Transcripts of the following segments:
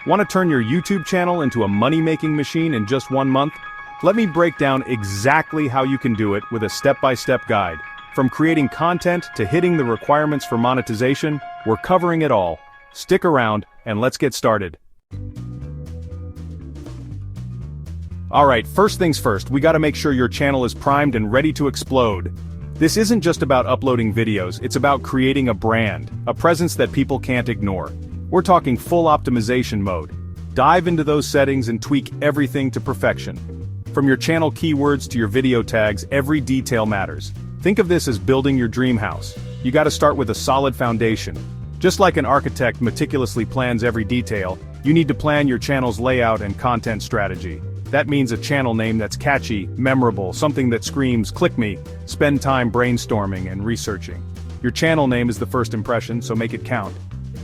Want to turn your YouTube channel into a money-making machine in just 1 month? Let me break down exactly how you can do it with a step-by-step guide. From creating content to hitting the requirements for monetization, we're covering it all. Stick around, and let's get started. Alright, first things first, we gotta make sure your channel is primed and ready to explode. This isn't just about uploading videos, it's about creating a brand, a presence that people can't ignore. We're talking full optimization mode. Dive into those settings and tweak everything to perfection. From your channel keywords to your video tags, every detail matters. Think of this as building your dream house. You gotta start with a solid foundation. Just like an architect meticulously plans every detail, you need to plan your channel's layout and content strategy. That means a channel name that's catchy, memorable, something that screams, "Click me." Spend time brainstorming and researching. Your channel name is the first impression, so make it count.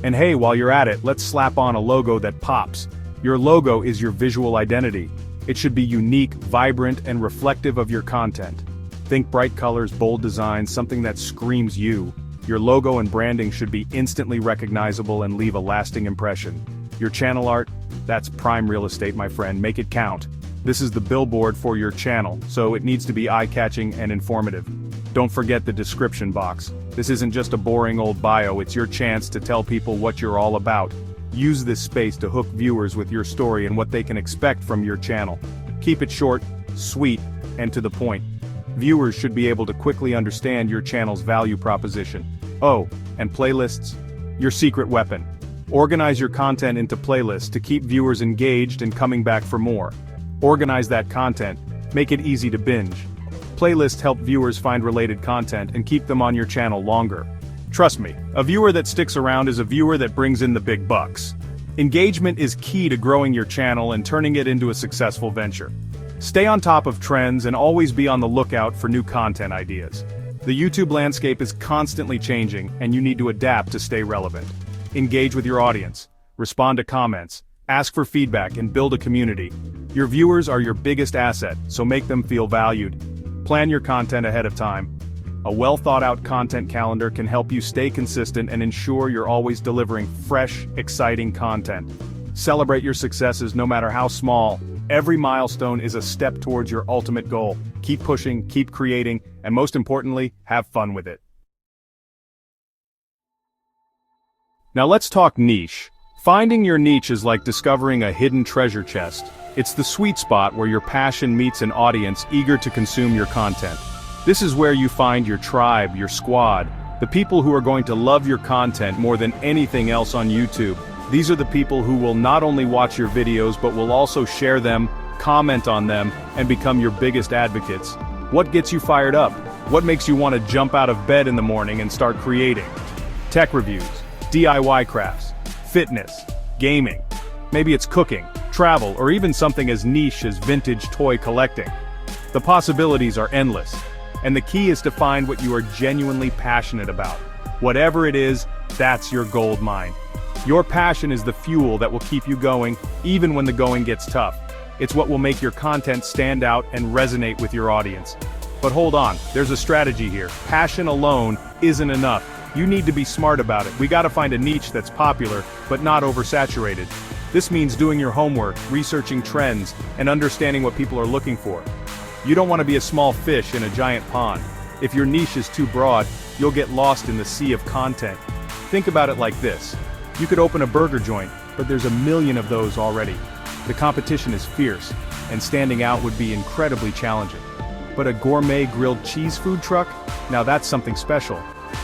And hey, while you're at it, let's slap on a logo that pops. Your logo is your visual identity. It should be unique, vibrant, and reflective of your content. Think bright colors, bold designs, something that screams you. Your logo and branding should be instantly recognizable and leave a lasting impression. Your channel art? That's prime real estate, my friend, make it count. This is the billboard for your channel, so it needs to be eye-catching and informative. Don't forget the description box. This isn't just a boring old bio, it's your chance to tell people what you're all about. Use this space to hook viewers with your story and what they can expect from your channel. Keep it short, sweet, and to the point. Viewers should be able to quickly understand your channel's value proposition. Oh, and playlists? Your secret weapon. Organize your content into playlists to keep viewers engaged and coming back for more. Organize that content, make it easy to binge. Playlists help viewers find related content and keep them on your channel longer. Trust me, a viewer that sticks around is a viewer that brings in the big bucks. Engagement is key to growing your channel and turning it into a successful venture. Stay on top of trends and always be on the lookout for new content ideas. The YouTube landscape is constantly changing, and you need to adapt to stay relevant. Engage with your audience, respond to comments, ask for feedback, and build a community. Your viewers are your biggest asset, so make them feel valued. Plan your content ahead of time. A well-thought-out content calendar can help you stay consistent and ensure you're always delivering fresh, exciting content. Celebrate your successes no matter how small. Every milestone is a step towards your ultimate goal. Keep pushing, keep creating, and most importantly, have fun with it. Now let's talk niche. Finding your niche is like discovering a hidden treasure chest. It's the sweet spot where your passion meets an audience eager to consume your content. This is where you find your tribe, your squad, the people who are going to love your content more than anything else on YouTube. These are the people who will not only watch your videos but will also share them, comment on them, and become your biggest advocates. What gets you fired up? What makes you want to jump out of bed in the morning and start creating? Tech reviews, DIY crafts, fitness, gaming. Maybe it's cooking, travel, or even something as niche as vintage toy collecting. The possibilities are endless, and the key is to find what you are genuinely passionate about. Whatever it is, that's your gold mine. Your passion is the fuel that will keep you going, even when the going gets tough. It's what will make your content stand out and resonate with your audience. But hold on, there's a strategy here. Passion alone isn't enough. You need to be smart about it. We gotta find a niche that's popular, but not oversaturated. This means doing your homework, researching trends, and understanding what people are looking for. You don't want to be a small fish in a giant pond. If your niche is too broad, you'll get lost in the sea of content. Think about it like this. You could open a burger joint, but there's a million of those already. The competition is fierce, and standing out would be incredibly challenging. But a gourmet grilled cheese food truck? Now that's something special.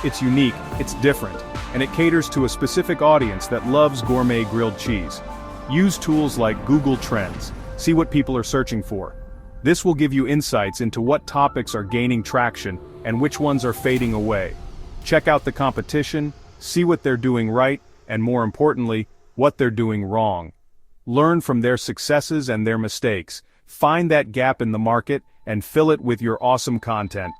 It's unique, it's different, and it caters to a specific audience that loves gourmet grilled cheese. Use tools like Google Trends. See what people are searching for. This will give you insights into what topics are gaining traction and which ones are fading away. Check out the competition, see what they're doing right, and more importantly, what they're doing wrong. Learn from their successes and their mistakes. Find that gap in the market and fill it with your awesome content.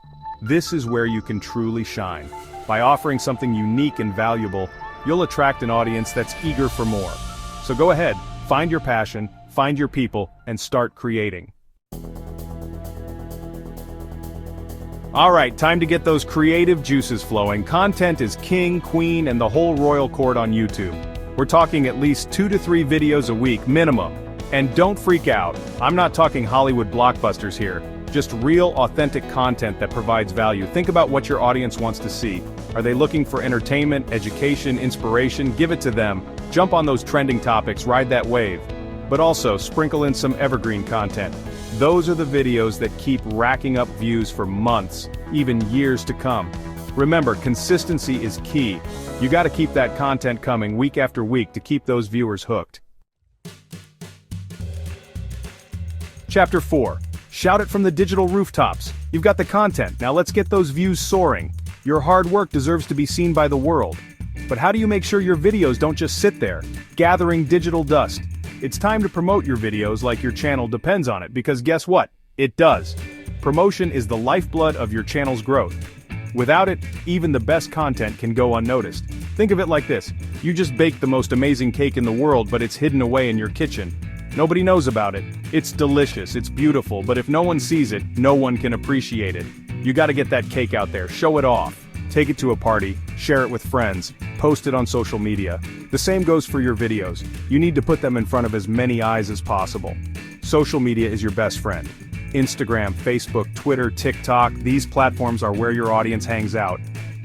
This is where you can truly shine. By offering something unique and valuable, you'll attract an audience that's eager for more. So go ahead, find your passion, find your people, and start creating. Alright, time to get those creative juices flowing. Content is king, queen, and the whole royal court on YouTube. We're talking at least 2 to 3 videos a week minimum. And don't freak out, I'm not talking Hollywood blockbusters here, just real, authentic content that provides value. Think about what your audience wants to see. Are they looking for entertainment, education, inspiration? Give it to them. Jump on those trending topics, ride that wave. But also, sprinkle in some evergreen content. Those are the videos that keep racking up views for months, even years to come. Remember, consistency is key. You gotta keep that content coming week after week to keep those viewers hooked. Chapter 4. Shout it from the digital rooftops. You've got the content, now let's get those views soaring. Your hard work deserves to be seen by the world. But how do you make sure your videos don't just sit there, gathering digital dust? It's time to promote your videos like your channel depends on it, because guess what? It does. Promotion is the lifeblood of your channel's growth. Without it, even the best content can go unnoticed. Think of it like this. You just baked the most amazing cake in the world, but it's hidden away in your kitchen. Nobody knows about it. It's delicious, it's beautiful, but if no one sees it, no one can appreciate it. You gotta get that cake out there, show it off. Take it to a party, share it with friends, post it on social media. The same goes for your videos. You need to put them in front of as many eyes as possible. Social media is your best friend. Instagram, Facebook, Twitter, TikTok, these platforms are where your audience hangs out.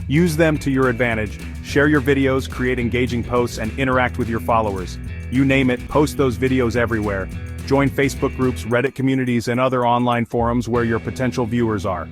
Use them to your advantage. Share your videos, create engaging posts, and interact with your followers. You name it, post those videos everywhere. Join Facebook groups, Reddit communities, and other online forums where your potential viewers are.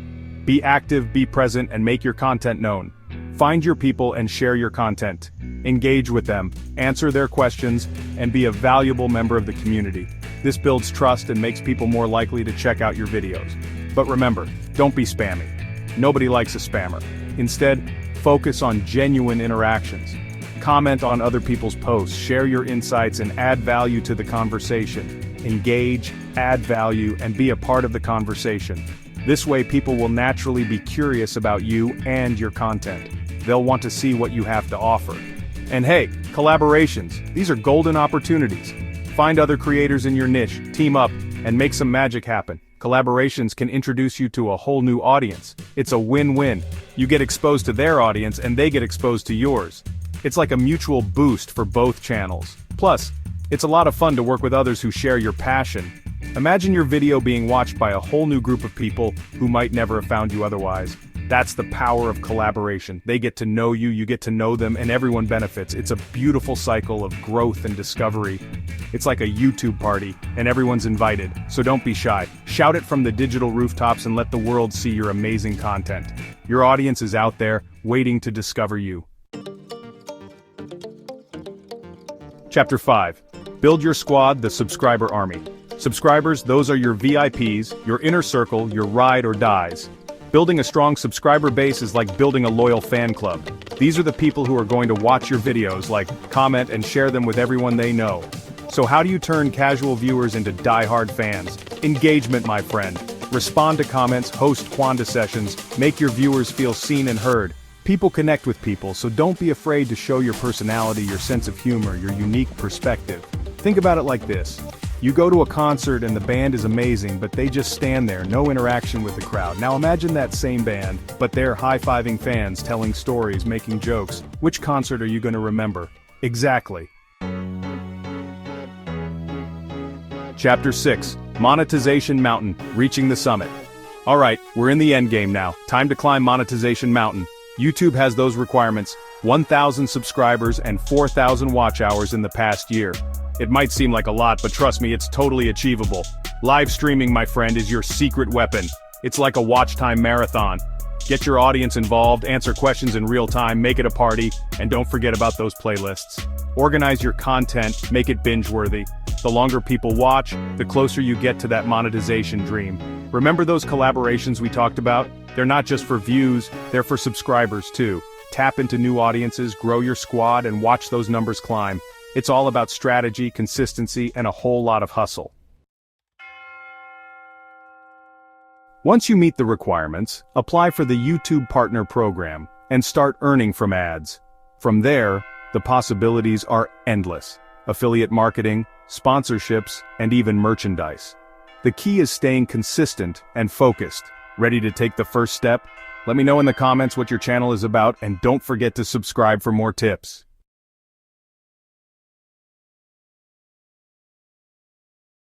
Be active, be present, and make your content known. Find your people and share your content. Engage with them, answer their questions, and be a valuable member of the community. This builds trust and makes people more likely to check out your videos. But remember, don't be spammy. Nobody likes a spammer. Instead, focus on genuine interactions. Comment on other people's posts, share your insights, and add value to the conversation. Engage, add value, and be a part of the conversation. This way people will naturally be curious about you and your content. They'll want to see what you have to offer. And hey, collaborations, these are golden opportunities. Find other creators in your niche, team up, and make some magic happen. Collaborations can introduce you to a whole new audience. It's a win-win. You get exposed to their audience and they get exposed to yours. It's like a mutual boost for both channels. Plus, it's a lot of fun to work with others who share your passion. Imagine your video being watched by a whole new group of people who might never have found you otherwise. That's the power of collaboration. They get to know you, you get to know them, and everyone benefits. It's a beautiful cycle of growth and discovery. It's like a YouTube party, and everyone's invited, so don't be shy. Shout it from the digital rooftops and let the world see your amazing content. Your audience is out there, waiting to discover you. Chapter 5. Build your squad, the subscriber army. Subscribers, those are your VIPs, your inner circle, your ride or dies. Building a strong subscriber base is like building a loyal fan club. These are the people who are going to watch your videos, like, comment, and share them with everyone they know. So how do you turn casual viewers into die-hard fans? Engagement, my friend. Respond to comments, host Quanda sessions, make your viewers feel seen and heard. People connect with people, so don't be afraid to show your personality, your sense of humor, your unique perspective. Think about it like this. You go to a concert and the band is amazing, but they just stand there, no interaction with the crowd. Now imagine that same band, but they're high-fiving fans, telling stories, making jokes. Which concert are you going to remember? Exactly. Chapter 6. Monetization Mountain, Reaching the Summit. Alright, we're in the endgame now. Time to climb Monetization Mountain. YouTube has those requirements, 1,000 subscribers and 4,000 watch hours in the past year. It might seem like a lot, but trust me, it's totally achievable. Live streaming, my friend, is your secret weapon. It's like a watch time marathon. Get your audience involved, answer questions in real time, make it a party, and don't forget about those playlists. Organize your content, make it binge-worthy. The longer people watch, the closer you get to that monetization dream. Remember those collaborations we talked about? They're not just for views, they're for subscribers too. Tap into new audiences, grow your squad, and watch those numbers climb. It's all about strategy, consistency, and a whole lot of hustle. Once you meet the requirements, apply for the YouTube Partner Program and start earning from ads. From there, the possibilities are endless. Affiliate marketing, sponsorships, and even merchandise. The key is staying consistent and focused. Ready to take the first step? Let me know in the comments what your channel is about, and don't forget to subscribe for more tips.